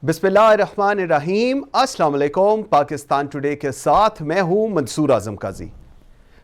बिस्मिल्लाहिर्रहमानिर्रहीम। अस्सलाम वालेकुम। पाकिस्तान टुडे के साथ मैं हूं मंसूर आजम काजी।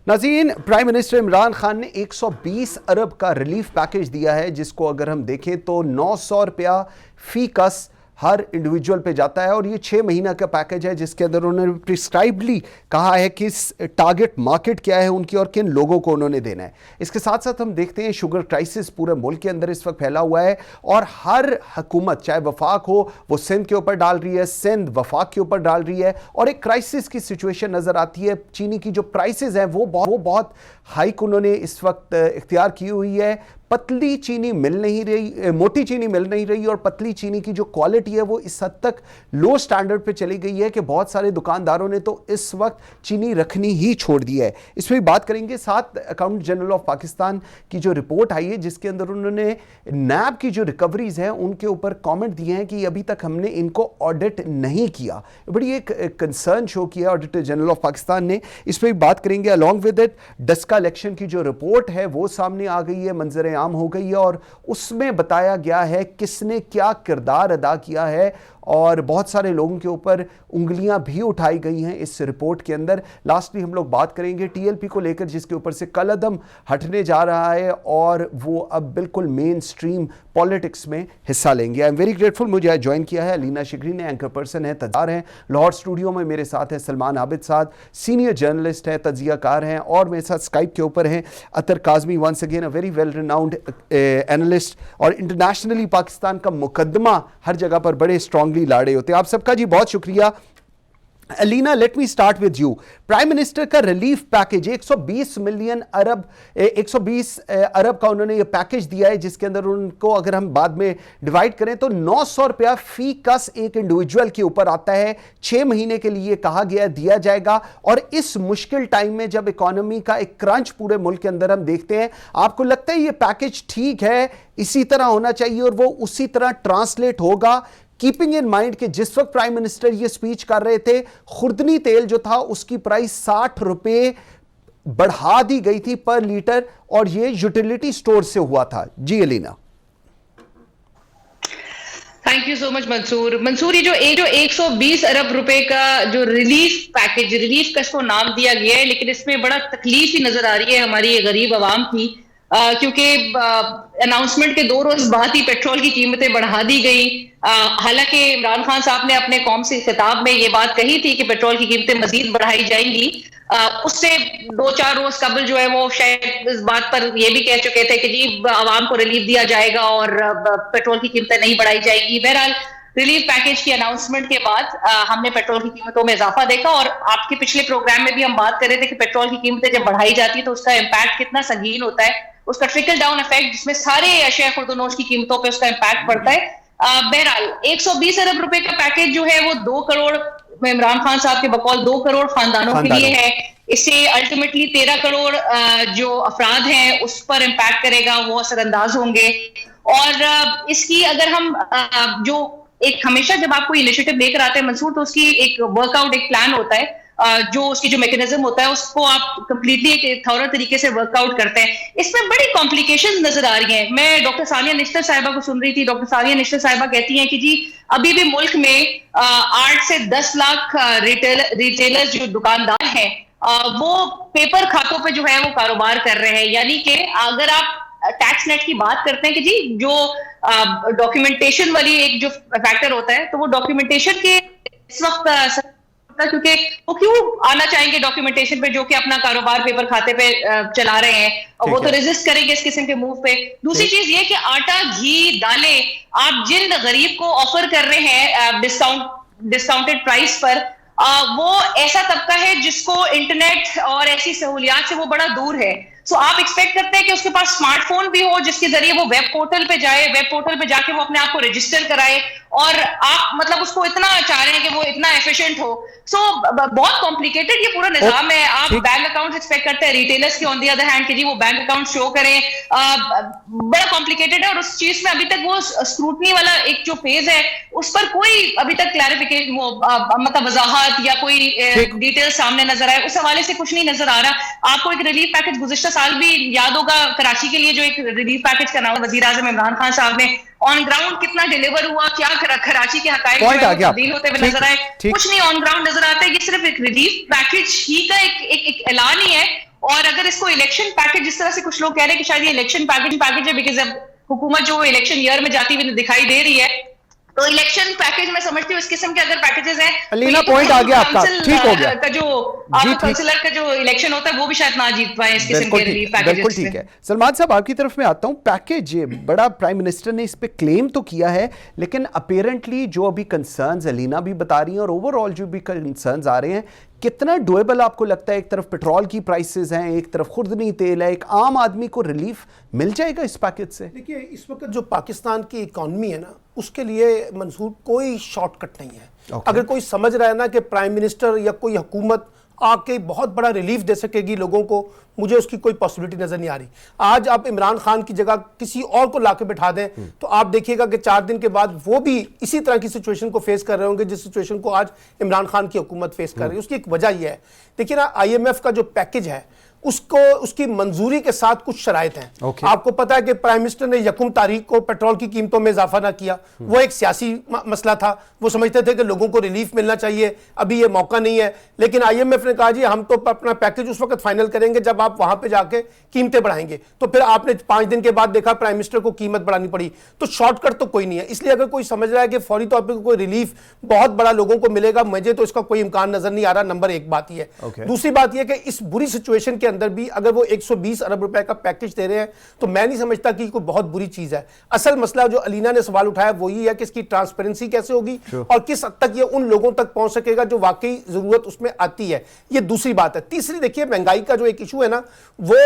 नाज़रीन, प्राइम मिनिस्टर इमरान खान ने 120 अरब का रिलीफ पैकेज दिया है, जिसको अगर हम देखें तो 900 रुपया फी कस हर इंडिविजुअल पे जाता है। और ये 6 महीना का पैकेज है, जिसके अंदर उन्होंने प्रिस्क्राइबली कहा है कि टारगेट मार्केट क्या है उनकी और किन लोगों को उन्होंने देना है। इसके साथ साथ हम देखते हैं शुगर क्राइसिस पूरे मुल्क के अंदर इस वक्त फैला हुआ है और हर हुकूमत, चाहे वफाक हो, वो सिंध के ऊपर डाल रही है, सिंध वफाक के ऊपर डाल रही है और एक क्राइसिस की सिचुएशन नजर आती है। चीनी की जो प्राइसेस हैं वो बहुत हाइक उन्होंने इस वक्त इख्तियार की हुई है। पतली चीनी मिल नहीं रही, मोटी चीनी मिल नहीं रही और पतली चीनी की जो क्वालिटी है वो इस हद तक लो स्टैंडर्ड पे चली गई है कि बहुत सारे दुकानदारों ने तो इस वक्त चीनी रखनी ही छोड़ दी है। इस पर भी बात करेंगे। साथ अकाउंटेंट जनरल ऑफ पाकिस्तान की जो रिपोर्ट आई है, जिसके अंदर उन्होंने नैब की जो रिकवरीज हैं उनके ऊपर कॉमेंट दिए हैं कि अभी तक हमने इनको ऑडिट नहीं किया। बड़ी एक कंसर्न शो किया ऑडिटर जनरल ऑफ पाकिस्तान ने। इस पर भी बात करेंगे। Along with it Daska election की जो रिपोर्ट है वो सामने आ गई है, मंजर आम हो गई है और उसमें बताया गया है किसने क्या किरदार अदा किया है और बहुत सारे लोगों के ऊपर उंगलियां भी उठाई गई हैं इस रिपोर्ट के अंदर। लास्टली हम लोग बात करेंगे टीएलपी को लेकर, जिसके ऊपर से कलअदम हटने जा रहा है और वो अब बिल्कुल मेन स्ट्रीम पॉलिटिक्स में हिस्सा लेंगे। आई एम वेरी ग्रेटफुल, मुझे ज्वाइन किया है अलीना शिकरी ने, एंकर पर्सन है, तज्जार हैं। लाहौर स्टूडियो में मेरे साथ हैं सलमान आबिद साहब, सीनियर जर्नलिस्ट हैं, तज्जियाकार हैं और मेरे साथ स्काइप के ऊपर हैं Atar Kazmi, once again a very well renowned analyst और इंटरनेशनली पाकिस्तान का मुकदमा हर जगह पर बड़े स्ट्रांगली लाड़े होते हैं। आप सबका जी बहुत शुक्रिया। Alina, let me start with you. Prime minister का रिलीफ पैकेज 120 अरब का उन्होंने ये पैकेज दिया है, जिसके अंदर उनको अगर हम बाद में डिवाइड करें तो 900 रुपया फी कस एक इंडिविजुअल के ऊपर आता है। 6 महीने के लिए कहा गया दिया जाएगा। और इस मुश्किल टाइम में जब इकोनॉमी का एक क्रंच पूरे मुल्क के अंदर हम देखते हैं, आपको लगता है ये पैकेज ठीक है, इसी तरह होना चाहिए और वो उसी तरह ट्रांसलेट होगा, कीपिंग इन माइंड कि जिस वक्त प्राइम मिनिस्टर ये स्पीच कर रहे थे खुर्दनी तेल जो था उसकी प्राइस 60 रुपए बढ़ा दी गई थी पर लीटर और ये यूटिलिटी स्टोर से हुआ था। जी Alina. Thank you so much Mansoor. ये जो 120 अरब रुपए का जो रिलीफ पैकेज, रिलीफ का इसको नाम दिया गया है, लेकिन इसमें बड़ा तकलीफ ही नजर आ रही है हमारी गरीब आवाम की, क्योंकि अनाउंसमेंट के 2 रोज बाद ही पेट्रोल की कीमतें बढ़ा दी गई। हालांकि इमरान खान साहब ने अपने कौम से खिताब में ये बात कही थी कि पेट्रोल की कीमतें मजीद बढ़ाई जाएंगी। उससे 2-4 रोज कबल जो है वो शायद इस बात पर ये भी कह चुके थे कि जी आवाम को रिलीफ दिया जाएगा और पेट्रोल की कीमतें नहीं बढ़ाई जाएगी। बहरहाल रिलीफ पैकेज की अनाउंसमेंट के बाद हमने पेट्रोल की कीमतों में इजाफा देखा और आपके पिछले प्रोग्राम में भी हम बात कर रहे थे कि पेट्रोल की कीमतें जब बढ़ाई जाती है तो उसका इम्पैक्ट कितना संगीन होता है, उसका ट्रिकल डाउन इफेक्ट जिसमें सारे अशिया खुर्दनोश की कीमतों पे उसका इम्पैक्ट पड़ता है। बहरहाल 120 अरब रुपए का पैकेज जो है वो 2 करोड़ इमरान खान साहब के बकौल 2 करोड़ खानदानों के लिए है। इससे अल्टीमेटली 13 करोड़ जो अफराद हैं उस पर इम्पैक्ट करेगा, वो असरअंदाज होंगे। और इसकी अगर हम जो एक हमेशा जब आप कोई इनिशिएटिव लेकर आते हैं मंसूर, तो उसकी एक वर्कआउट, एक प्लान होता है, जो उसकी जो मैकेनिज्म होता है उसको आप कंप्लीटली एक थॉरो तरीके से वर्कआउट करते हैं। इसमें बड़ी कॉम्प्लिकेशंस नजर आ रही हैं। मैं डॉक्टर सानिया निश्तर साहिबा को सुन रही थी। डॉक्टर सानिया निश्तर साहिबा कहती हैं कि जी अभी भी मुल्क में 8 से 10 लाख रिटेलर्स जो दुकानदार हैं वो पेपर खातों पे जो है वो कारोबार कर रहे हैं। यानी कि अगर आप टैक्स नेट की बात करते हैं कि जी जो डॉक्यूमेंटेशन वाली एक जो फैक्टर होता है, तो वो डॉक्यूमेंटेशन के इस वक्त, क्योंकि वो क्यों आना चाहेंगे डॉक्यूमेंटेशन पे जो कि अपना कारोबार पेपर खाते पे चला रहे हैं, और वो तो रेजिस्ट करेंगे इस किस्म के मूव पे। दूसरी चीज ये कि आटा, घी, दालें आप जिन गरीब को ऑफर कर रहे हैं डिस्काउंटेड प्राइस पर, वो ऐसा तबका है जिसको इंटरनेट और ऐसी सहूलियात से वो बड़ा दूर है। सो आप एक्सपेक्ट करते हैं कि उसके पास स्मार्टफोन भी हो जिसके जरिए वो वेब पोर्टल पे जाए, वेब पोर्टल पे जाके वो अपने आप को रजिस्टर कराए, और आप मतलब उसको इतना चाह रहे हैं कि वो इतना एफिशिएंट हो। सो बहुत कॉम्प्लिकेटेड ये पूरा निजाम है। आप बैंक अकाउंट एक्सपेक्ट करते हैं रिटेलर्स के ऑन द अदर हैंड कि जी वो बैंक अकाउंट शो करें, बड़ा कॉम्प्लिकेटेड है। और उस चीज में अभी तक वो स्क्रूटनी वाला एक जो फेज है उस पर कोई अभी तक क्लैरिफिकेशन, मतलब वजाहत या कोई डिटेल सामने नजर आए, उस हवाले से कुछ नहीं नजर आ रहा। आपको एक रिलीफ पैकेज गुज़िश्ता साल भी याद होगा, कराची के लिए जो एक रिलीफ पैकेज का नाम वजीर आजम इमरान खान साहब ने ऑन ग्राउंड कितना डिलीवर हुआ, क्या कराची के हकाइक Point आ गया। तब्दील होते हुए ठीक, नजर आए, ठीक। कुछ नहीं ऑन ग्राउंड नजर आता है। ये सिर्फ एक रिलीफ पैकेज ही का एक ऐलान ही है। और अगर इसको इलेक्शन पैकेज, जिस तरह से कुछ लोग कह रहे हैं कि शायद ये इलेक्शन पैकेज है, बिकॉज अब हुकूमत जो इलेक्शन ईयर में जाती हुई दिखाई दे रही है, तो इलेक्शन पैकेज मैं समझती हूँ इस किस्म के अगर पैकेजेस हैं, अलीना, तो ये point आ गया आपका, ठीक हो गया। का जो जी, ठीक। काउंसिलर का जो इलेक्शन होता है वो भी शायद ना जीत पाए इस किस्म के रिलीफ पैकेज। बिल्कुल ठीक है। सलमान साहब, आपकी तरफ में आता हूं। पैकेज बड़ा प्राइम मिनिस्टर ने इस पे क्लेम तो किया है, लेकिन अपेरेंटली जो अभी कंसर्न्स अलीना भी बता रही हैं और ओवरऑल जो भी कंसर्न्स आ रहे हैं, कितना डुएबल आपको लगता है? एक तरफ पेट्रोल की प्राइसेस हैं, एक तरफ खुर्दनी तेल है, एक आम आदमी को रिलीफ मिल जाएगा इस पैकेज से? देखिए, इस वक्त जो पाकिस्तान की इकॉनमी है ना, उसके लिए मंसूर कोई शॉर्टकट नहीं है। अगर कोई समझ रहा है ना कि प्राइम मिनिस्टर या कोई हुकूमत आके बहुत बड़ा रिलीफ दे सकेगी लोगों को, मुझे उसकी कोई पॉसिबिलिटी नजर नहीं आ रही। आज आप इमरान खान की जगह किसी और को लाके बिठा दें तो आप देखिएगा कि 4 दिन के बाद वो भी इसी तरह की सिचुएशन को फेस कर रहे होंगे जिस सिचुएशन को आज इमरान खान की हुकूमत फेस कर रही है। उसकी एक वजह यह है, देखिए ना, IMF का जो पैकेज है उसको उसकी मंजूरी के साथ कुछ शराइत हैं। आपको पता है कि प्राइम मिनिस्टर ने 1 तारीख को पेट्रोल की कीमतों में इजाफा ना किया, वो एक सियासी मसला था। वो समझते थे कि लोगों को रिलीफ मिलना चाहिए, अभी ये मौका नहीं है। लेकिन IMF ने कहा जी हम तो अपना पैकेज उस वक्त फाइनल करेंगे जब आप वहां पे जाके कीमतें बढ़ाएंगे। तो फिर आपने 5 दिन के बाद देखा प्राइम मिनिस्टर को कीमत बढ़ानी पड़ी। तो शॉर्टकट तो कोई नहीं है। इसलिए अगर कोई समझ रहा है कि फौरी तौर पर कोई रिलीफ बहुत बड़ा लोगों को मिलेगा, मुझे तो इसका कोई इम्कान नजर नहीं आ रहा। नंबर 1 बात यह है। दूसरी बात यह कि इस बुरी सिचुएशन के अंदर भी अगर वो 120 अरब रुपए का पैकेज दे रहे हैं तो मैं नहीं समझता कि कोई बहुत बुरी चीज है। असल मसला जो अलीना ने सवाल उठाया वो ये है कि इसकी ट्रांसपेरेंसी कैसे होगी और किस हद तक ये उन लोगों तक पहुंच सकेगा जो वाकई जरूरत उसमें आती है। ये दूसरी बात है। तीसरी, देखिए, महंगाई का जो एक इशू है ना, वो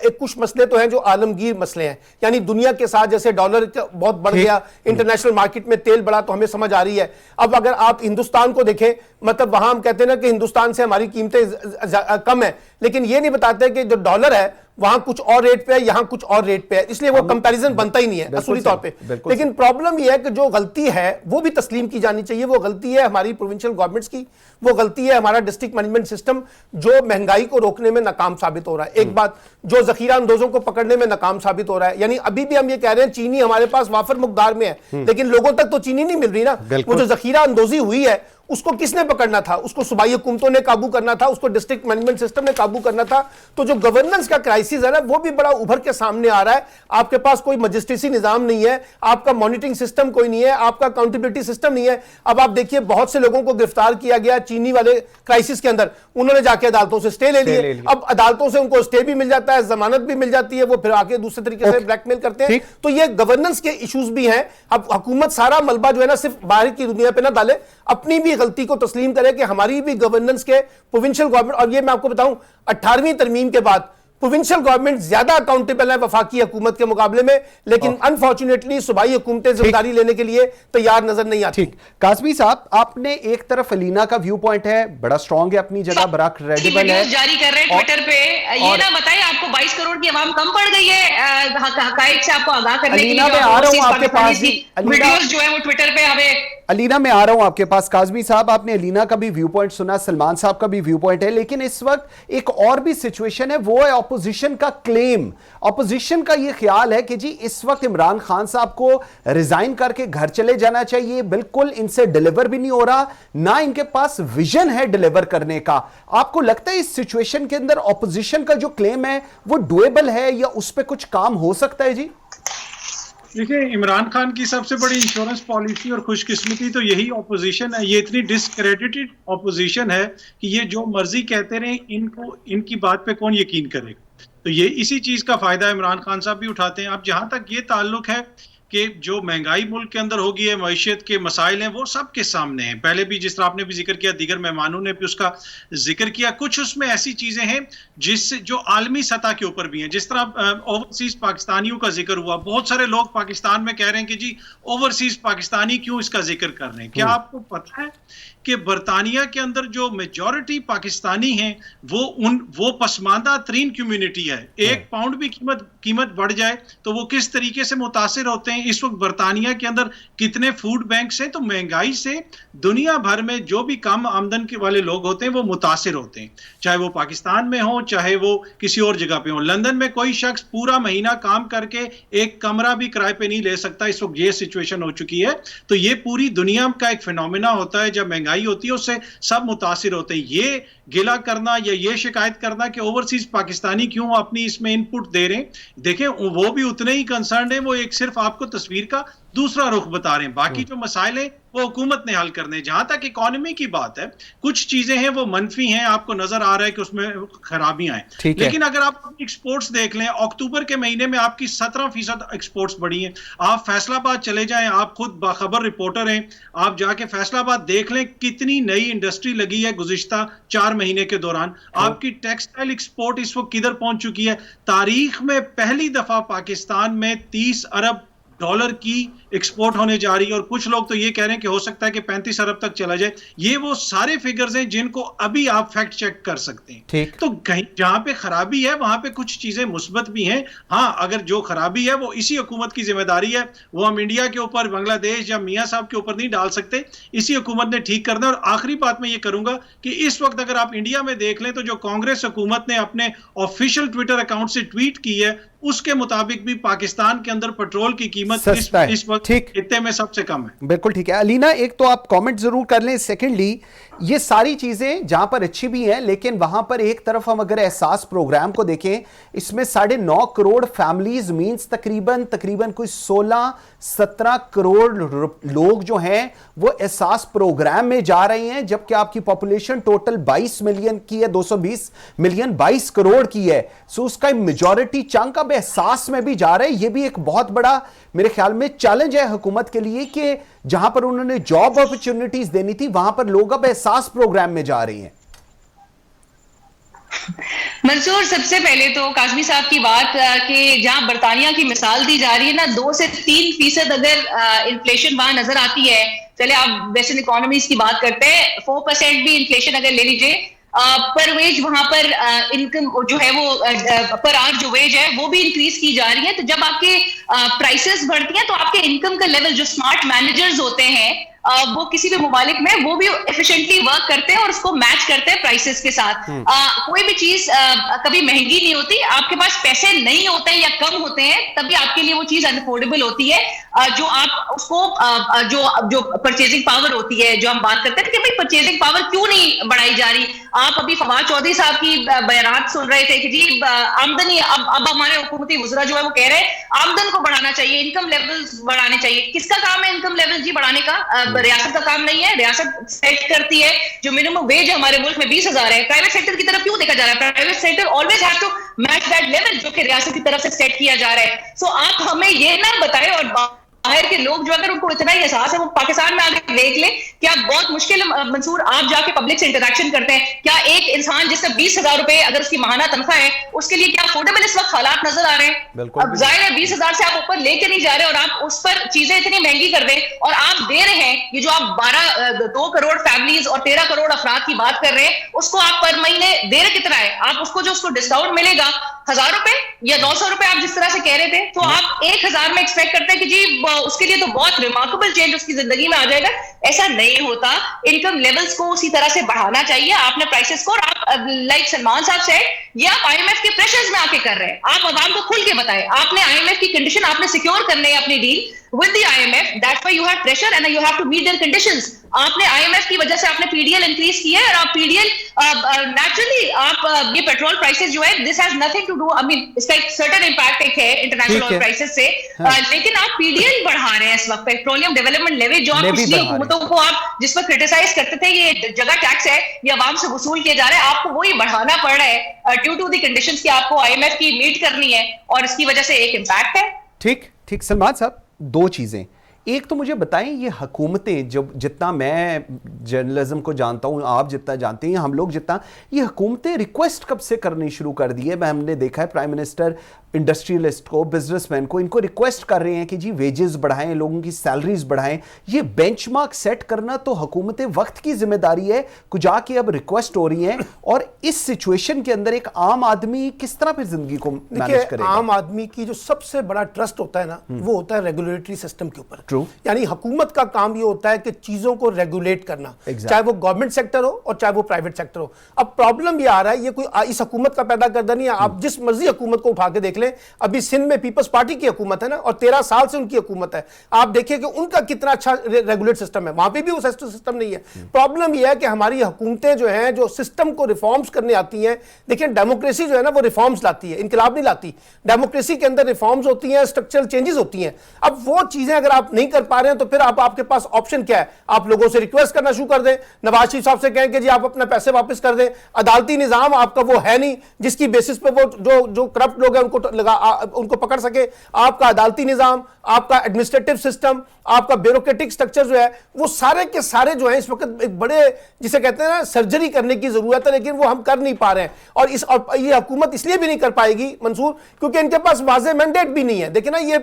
एक कुछ मसले तो हैं जो आलमगीर मसले हैं, यानी दुनिया के साथ जैसे डॉलर बहुत बढ़ गया, इंटरनेशनल मार्केट में तेल बढ़ा, तो हमें समझ आ रही है। अब अगर आप हिंदुस्तान को देखें, मतलब वहां हम कहते हैं ना कि हिंदुस्तान से हमारी कीमतें कम है, लेकिन ये नहीं बताते कि जो डॉलर है वहां कुछ और रेट पे है, यहां कुछ और रेट पे है, इसलिए वो कंपैरिजन बनता ही नहीं है असली तौर पे। लेकिन प्रॉब्लम ये है कि जो गलती है वो भी तस्लीम की जानी चाहिए। वो गलती है हमारी प्रोविंशियल गवर्नमेंट्स की, वो गलती है हमारा डिस्ट्रिक्ट मैनेजमेंट सिस्टम जो महंगाई को रोकने में नाकाम साबित हो रहा है। एक बात, जो जखीरा अंदोजों को पकड़ने में नाकाम साबित हो रहा है। यानी अभी भी हम ये कह रहे हैं चीनी हमारे पास वाफर मुकदार में है, लेकिन लोगों तक तो चीनी नहीं मिल रही ना। वो जो जखीरा अंदोजी हुई है उसको किसने पकड़ना था? उसको सूबाई हुकूमतों ने काबू करना था, उसको डिस्ट्रिक्ट मैनेजमेंट सिस्टम ने काबू करना था। तो जो गवर्नेंस का क्राइसिस है ना, वो भी बड़ा उभर के सामने आ रहा है। आपके पास कोई मजिस्ट्रेसी निजाम नहीं है, आपका मॉनिटरिंग सिस्टम कोई नहीं है, आपका अकाउंटेबिलिटी सिस्टम नहीं है। अब आप देखिए, बहुत से लोगों को गिरफ्तार किया गया चीनी वाले क्राइसिस के अंदर, उन्होंने जाके अदालतों से स्टे ले लिए। अब अदालतों से उनको स्टे भी मिल जाता है, जमानत भी मिल जाती है, वो फिर आके दूसरे तरीके से ब्लैकमेल करते हैं। तो ये गवर्नेंस के इश्यूज भी हैं। अब हुकूमत सारा मलबा जो है ना सिर्फ बाहर की दुनिया पे ना डाले, अपनी भी गलती को तस्लीम करे कि हमारी भी गवर्नेंस के प्रोविंशियल गवर्नमेंट, और ये मैं आपको बताऊं 18वीं तरमीम के बाद प्रोविंशियल गवर्नमेंट ज्यादा अकाउंटेबल है वफाकी हुकूमत के मुकाबले में, लेकिन अनफॉर्चुनेटली सूबाई हुकूमतें जिम्मेदारी लेने के लिए तैयार नजर नहीं आती। ठीक, काज़मी साहब, आपने एक तरफ अलीना का व्यू पॉइंट है, बड़ा स्ट्रांग है, अपनी जगह बड़ा क्रेडिबल है, जारी कर रहे हैं ट्विटर पे। ये ना बताइए, आपको 22 करोड़ की आवाम कम पड़ गई है हकाइक से आपको आगाह करने के लिए? अलीना, मैं आ रहा हूं आपके पास। वीडियोस जो है वो ट्विटर पे हमें अलीना, मैं आ रहा हूं आपके पास। काज़मी साहब, आपने अलीना का भी व्यू पॉइंट सुना, सलमान साहब का भी व्यू पॉइंट है, लेकिन इस वक्त एक और भी सिचुएशन है, वो है ऑपोजिशन का क्लेम। ऑपोजिशन का ये ख्याल है कि जी इस वक्त इमरान खान साहब को रिजाइन करके घर चले जाना चाहिए, बिल्कुल इनसे डिलीवर भी नहीं हो रहा, ना इनके पास विजन है डिलीवर करने का। आपको लगता है इस सिचुएशन के अंदर ऑपोजिशन का जो क्लेम है वो डुएबल है या उस पर कुछ काम हो सकता है? जी देखिए, इमरान खान की सबसे बड़ी इंश्योरेंस पॉलिसी और खुशकिस्मती तो यही ऑपोजिशन है। ये इतनी डिसक्रेडिटेड ऑपोजिशन है कि ये जो मर्जी कहते रहे, इनको इनकी बात पे कौन यकीन करेगा। तो ये इसी चीज का फायदा इमरान खान साहब भी उठाते हैं। अब जहां तक ये ताल्लुक है कि जो महंगाई मुल्क के अंदर होगी है, मईशत के मसाइल हैं, वो सबके सामने हैं। पहले भी जिस तरह आपने भी जिक्र किया, दीगर मेहमानों ने भी उसका जिक्र किया। कुछ उसमें ऐसी चीजें हैं जिससे जो आलमी सतह के ऊपर भी हैं, जिस तरह ओवरसीज पाकिस्तानियों का जिक्र हुआ। बहुत सारे लोग पाकिस्तान में कह रहे हैं कि जी ओवरसीज पाकिस्तानी क्यों इसका जिक्र कर रहे हैं। क्या आपको पता है कि बरतानिया के अंदर जो मेजॉरिटी पाकिस्तानी हैं वो पसमानदा तरीन कम्युनिटी है। 1 पाउंड भी कीमत बढ़ जाए तो वो किस तरीके से मुतासिर होते हैं हैं इस वक्त बरतानिया के अंदर कितने फूड बैंक्स हैं, तो महंगाई से दुनिया भर में जो भी कम आमदन के वाले लोग होते हैं वो मुतासिर होते हैं, चाहे वो पाकिस्तान में हो चाहे वो किसी और जगह पे हो। लंदन में कोई शख्स पूरा महीना काम करके एक कमरा भी किराए पे नहीं ले सकता, इस वक्त ये सिचुएशन हो चुकी है। तो ये पूरी दुनिया का एक फिनोमेना होता है, जब महंगाई होती है उससे सब मुतासिर होते हैं। ये गिला करना या ये शिकायत करना कि ओवरसीज पाकिस्तानी क्यों अपनी इसमें इनपुट दे रहे हैं, देखें वो भी उतने ही कंसर्न है, वो एक सिर्फ आपको तस्वीर का दूसरा रुख बता रहे हैं, बाकी जो मसाइल हैं वो हुकूमत ने हल करने। जहां तक इकोनॉमी की बात है, कुछ चीजें हैं वो मनफी हैं, आपको नजर आ रहा है कि उसमें खराबियां हैं, लेकिन अगर आप एक्सपोर्ट्स देख लें, अक्टूबर के महीने में आपकी 17% एक्सपोर्ट्स बढ़ी हैं। आप फैसलाबाद चले जाएं, आप खुद बाखबर रिपोर्टर हैं, आप जाके फैसलाबाद देख लें कितनी नई इंडस्ट्री लगी है गुज़िश्ता 4 महीने के दौरान। आपकी टेक्सटाइल एक्सपोर्ट इस वक्त किधर पहुंच चुकी है, तारीख में पहली दफा पाकिस्तान में 30 अरब डॉलर की एक्सपोर्ट होने जा रही है, और कुछ लोग तो ये कह रहे हैं कि हो सकता है कि 35 अरब तक चला जाए। ये वो सारे फिगर्स हैं जिनको अभी आप फैक्ट चेक कर सकते हैं। तो कहीं जहां पे खराबी है वहां पे कुछ चीजें मुस्बत भी हैं। हाँ, अगर जो खराबी है वो इसी हुकूमत की जिम्मेदारी है, वो हम इंडिया के ऊपर, बांग्लादेश या मियां साहब के ऊपर नहीं डाल सकते, इसी हुकूमत ने ठीक करना है। और आखिरी बात मैं ये करूंगा कि इस वक्त अगर आप इंडिया में देख लें तो जो कांग्रेस हुकूमत ने अपने ऑफिशियल ट्विटर अकाउंट से ट्वीट की है उसके मुताबिक भी पाकिस्तान के अंदर पेट्रोल की कीमत इस वक्त इतने में सबसे कम है। बिल्कुल ठीक है। अलीना, एक तो आप कमेंट जरूर कर लें। सेकेंडली, ये सारी चीजें जहां पर अच्छी भी हैं, लेकिन वहां पर एक तरफ हम अगर एहसास प्रोग्राम को देखें, इसमें 9.5 करोड़ फैमिलीज मींस तकरीबन कोई 16-17 करोड़ लोग जो हैं वो एहसास प्रोग्राम में जा रहे हैं, जबकि आपकी पॉपुलेशन टोटल 22 मिलियन की है, 220 मिलियन 22 करोड़ की है। सो उसका मेजॉरिटी चंक अब एहसास में भी जा रहा है। ये भी एक बहुत बड़ा मेरे ख्याल में चैलेंज है हुकूमत के लिए कि जहां पर उन्होंने जॉब अपॉर्चुनिटीज देनी थी वहां पर लोग अब एहसास प्रोग्राम में जा रही हैं। मंसूर, सबसे पहले तो काज़मी साहब की बात कि जहां बरतानिया की मिसाल दी जा रही है ना, 2 से 3% अगर इन्फ्लेशन वहां नजर आती है, चले आप वेस्टर्न इकोनॉमीज की बात करते हैं, 4% भी इन्फ्लेशन अगर ले लीजिए, पर वेज वहां पर इनकम जो है वो पर आवर जो वेज है वो भी इंक्रीज की जा रही है। तो जब आपके प्राइसेस बढ़ती हैं तो आपके इनकम का लेवल, जो स्मार्ट मैनेजर्स होते हैं वो किसी भी मुमालिक में वो भी एफिशिएंटली वर्क करते हैं और उसको मैच करते हैं प्राइसेस के साथ। कोई भी चीज कभी महंगी नहीं होती, आपके पास पैसे नहीं होते या कम होते हैं तभी आपके लिए वो चीज अनअफोर्डेबल होती है। जो आप उसको जो परचेजिंग पावर होती है, जो हम बात करते हैं कि भाई परचेजिंग पावर क्यों नहीं बढ़ाई जा रही। आप अभी फवाद चौधरी साहब की बयानात सुन रहे थे कि जी आमदनी, अब हमारे हुकूमती वज़रा जो है वो कह रहे हैं आमदन को बढ़ाना चाहिए, इनकम लेवल्स बढ़ाने चाहिए। किसका काम है इनकम लेवल जी बढ़ाने का? रियासत का काम नहीं है। रियासत सेट करती है जो मिनिमम वेज हमारे मुल्क में 20,000 है। प्राइवेट सेक्टर की तरफ क्यों देखा जा रहा है? Private sector always have to match that level जो कि रियासत की तरफ से सेट किया जा रहा है। सो आप हमें ये ना बताएं, और बाहर के लोग जो अगर उनको इतना ही एहसास है वो पाकिस्तान में आगे देख ले। क्या बहुत मुश्किल, मंसूर, आप जाके पब्लिक से इंटरेक्शन करते हैं, क्या एक इंसान जिससे 20,000 रुपए अगर उसकी माहाना तनख्वाह है उसके लिए क्या अफोर्डेबल इस वक्त हालात नजर आ रहे हैं? अब जाहिर है 20,000 से आप ऊपर लेके नहीं जा रहे और आप उस पर चीजें इतनी महंगी कर दें और आप दे रहे हैं। ये जो आप 2 करोड़ फैमिलीज और 13 करोड़ अफराद की बात कर रहे हैं, उसको आप पर महीने दे रहे कितना है? आप उसको डिस्काउंट मिलेगा 1,000 रुपए या 900 रुपए, आप जिस तरह से कह रहे थे, तो आप 1,000 में एक्सपेक्ट करते हैं कि जी उसके लिए तो बहुत रिमार्केबल चेंज उसकी जिंदगी में आ जाएगा। ऐसा नहीं होता। इनकम लेवल्स को उसी तरह से बढ़ाना चाहिए आपने प्राइसेस को। और आप लाइक सलमान साहब से, ये आप आईएमएफ के प्रेशर्स में आके कर रहे हैं। आप अवाम को खुल के बताएं, आपने आईएमएफ की कंडीशन आपने सिक्योर करने है अपनी deal with the IMF, that's why you have pressure and you have to meet their conditions. आपने IMF की वजह से आपने PDL इंक्रीज किया है और आप PDL नेचुरली आप ये पेट्रोल प्राइसेस जो है, this has nothing to do, I mean इसका एक सर्टेन इम्पैक्ट एक है इंटरनेशनल ऑयल प्राइसेस से, लेकिन आप PDL बढ़ा रहे हैं इस वक्त, पेट्रोलियम डेवलपमेंट लेवी, जो आप पिछली हुकूमतों को आप जिस पर क्रिटिसाइज करते थे ये जगह टैक्स है, ये आवाम से वसूल किए जा रहे हैं, आपको वही बढ़ाना पड़ रहा है ड्यू टू द कंडीशंस की आपको IMF की मीट करनी है और इसकी वजह से एक इम्पैक्ट है। ठीक सलमान साहब, 2 चीजें। एक तो मुझे बताएं, ये हुकूमतें, जब जितना मैं जर्नलिज्म को जानता हूं, आप जितना जानते हैं, हम लोग जितना, ये हुकूमतें रिक्वेस्ट कब से करनी शुरू कर दी है? हमने देखा है प्राइम मिनिस्टर इंडस्ट्रियलिस्ट को, बिजनेसमैन को, इनको रिक्वेस्ट कर रहे हैं कि जी वेजेस बढ़ाएं, लोगों की सैलरीज बढ़ाएं। ये बेंचमार्क सेट करना तो हुकूमत वक्त की जिम्मेदारी है, कुछ आके अब रिक्वेस्ट हो रही है। और इस सिचुएशन के अंदर एक आम आदमी किस तरह फिर जिंदगी को मैनेज करेगा? आम आदमी की जो सबसे बड़ा ट्रस्ट होता है ना, वो होता है रेगुलेटरी सिस्टम के ऊपर। True. यानी हुकूमत का काम ये होता है कि चीजों को रेगुलेट करना, चाहे वो गवर्नमेंट सेक्टर हो और चाहे वो प्राइवेट सेक्टर हो। अब प्रॉब्लम ये आ रहा है, ये कोई इस हुकूमत का पैदा करना नहीं है। आप जिस मर्जी हुकूमत को उठा के देख लें, अभी सिंध में पीपल्स पार्टी की हुकूमत है ना, और 13 साल से उनकी हुकूमत है। आप देखिए कि उनका कितना अच्छा रेगुलेट सिस्टम है, वहां पे भी वो सिस्टम नहीं है। प्रॉब्लम यह है कि हमारी हुकूमतें जो हैं, जो सिस्टम को रिफॉर्म्स करने आती हैं, देखिए डेमोक्रेसी जो है ना वो रिफॉर्म्स लाती है, इनकलाब नहीं लाती। डेमोक्रेसी के अंदर रिफॉर्म्स होती हैं, स्ट्रक्चरल चेंजेस होती हैं। अब वो चीजें अगर आप नहीं कर पा रहे हैं तो फिर आपके पास ऑप्शन क्या है? आप लोगों से रिक्वेस्ट करना शुरू कर दें, नवाज शरीफ साहब से कहें कि जी आप अपने पैसे वापस कर दें। अदालती निजाम आपका वो है नहीं जिसकी बेसिस पे वो जो करप्ट लोग हैं उनको पकड़ सके। आपका अदालती निजाम, आपका एडमिनिस्ट्रेटिव सिस्टम, आपका ब्यूरोक्रेटिक स्ट्रक्चर जो है, वो सारे के सारे जो है इस वक्त एक बड़े, जिसे कहते हैं ना, सर्जरी करने की जरूरत है, लेकिन वो हम कर नहीं पा रहे हैं। और ये हुकूमत इसलिए भी नहीं कर पाएगी मंसूर, क्योंकि इनके पास वाज़ेह मैंडेट भी नहीं है। देखिए ना, ये